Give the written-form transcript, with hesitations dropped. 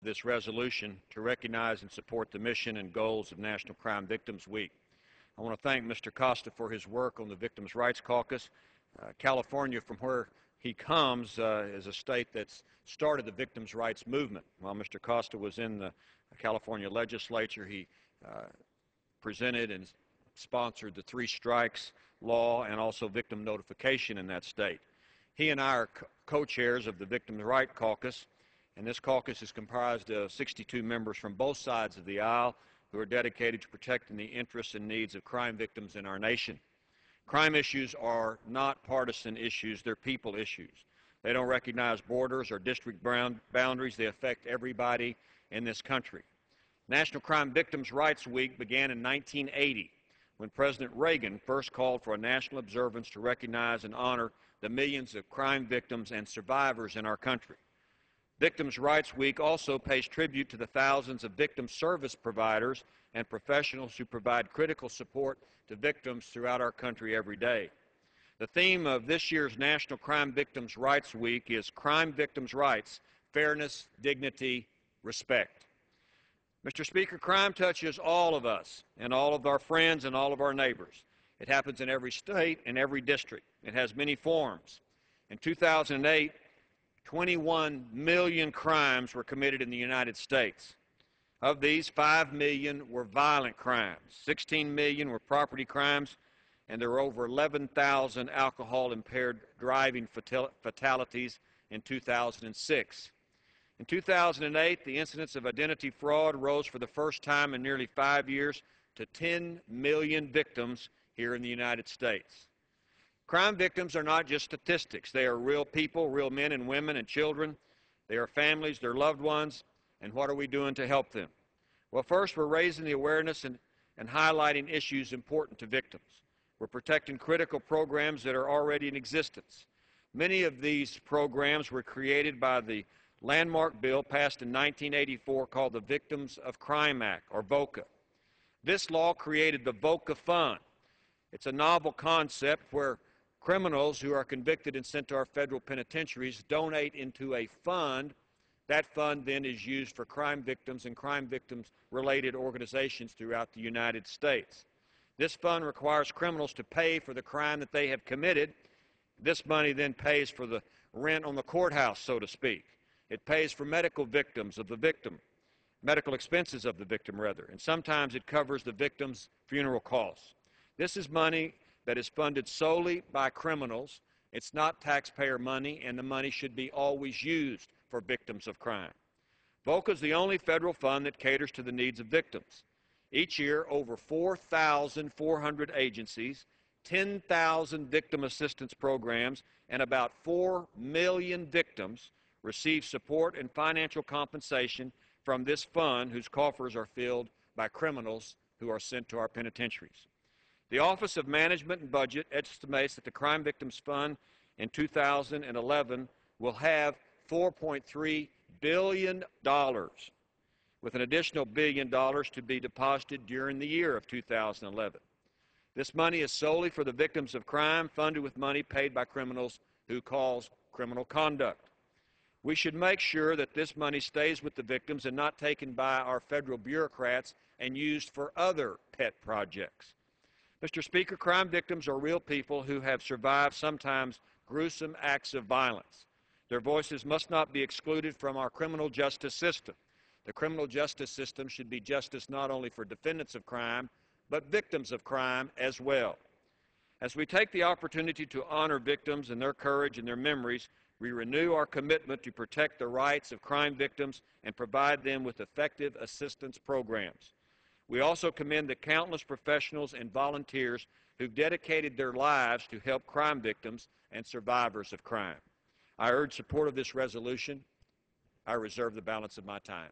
this resolution to recognize and support the mission and goals of National Crime Victims Week. I want to thank Mr. Costa for his work on the Victims' Rights Caucus. California, from where he comes, is a state that's started the victims' rights movement. While Mr. Costa was in the California legislature, he presented and sponsored the 3 strikes law and also victim notification in that state. He and I are co-chairs of the Victims' Rights Caucus, and this caucus is comprised of 62 members from both sides of the aisle who are dedicated to protecting the interests and needs of crime victims in our nation. Crime issues are not partisan issues, they're people issues. They don't recognize borders or district boundaries, they affect everybody in this country. National Crime Victims' Rights Week began in 1980 when President Reagan first called for a national observance to recognize and honor the millions of crime victims and survivors in our country. Victims' Rights Week also pays tribute to the thousands of victim service providers and professionals who provide critical support to victims throughout our country every day. The theme of this year's National Crime Victims' Rights Week is Crime Victims' Rights, Fairness, Dignity, Respect. Mr. Speaker, crime touches all of us and all of our friends and all of our neighbors. It happens in every state and every district. It has many forms. In 2008, 21 million crimes were committed in the United States. Of these, 5 million were violent crimes, 16 million were property crimes, and there were over 11,000 alcohol-impaired driving fatalities in 2006. In 2008, the incidence of identity fraud rose for the first time in nearly 5 years to 10 million victims here in the United States. Crime victims are not just statistics. They are real people, real men and women and children. They are families, their loved ones, and what are we doing to help them? Well, first, we're raising the awareness and highlighting issues important to victims. We're protecting critical programs that are already in existence. Many of these programs were created by the landmark bill passed in 1984 called the Victims of Crime Act, or VOCA. This law created the VOCA Fund. It's a novel concept where criminals who are convicted and sent to our federal penitentiaries donate into a fund. That fund then is used for crime victims and crime victims-related organizations throughout the United States. This fund requires criminals to pay for the crime that they have committed. This money then pays for the rent on the courthouse, so to speak. It pays for medical victims of the victim, medical expenses of the victim, rather, and sometimes it covers the victim's funeral costs. This is money that is funded solely by criminals. It's not taxpayer money, and the money should be always used for victims of crime. VOCA is the only federal fund that caters to the needs of victims. Each year, over 4,400 agencies, 10,000 victim assistance programs, and about 4 million victims receive support and financial compensation from this fund whose coffers are filled by criminals who are sent to our penitentiaries. The Office of Management and Budget estimates that the Crime Victims Fund in 2011 will have $4.3 billion, with an additional $1 billion to be deposited during the year of 2011. This money is solely for the victims of crime, funded with money paid by criminals who cause criminal conduct. We should make sure that this money stays with the victims and not taken by our federal bureaucrats and used for other pet projects. Mr. Speaker, crime victims are real people who have survived sometimes gruesome acts of violence. Their voices must not be excluded from our criminal justice system. The criminal justice system should be justice not only for defendants of crime, but victims of crime as well. As we take the opportunity to honor victims and their courage and their memories, we renew our commitment to protect the rights of crime victims and provide them with effective assistance programs. We also commend the countless professionals and volunteers who've dedicated their lives to help crime victims and survivors of crime. I urge support of this resolution. I reserve the balance of my time.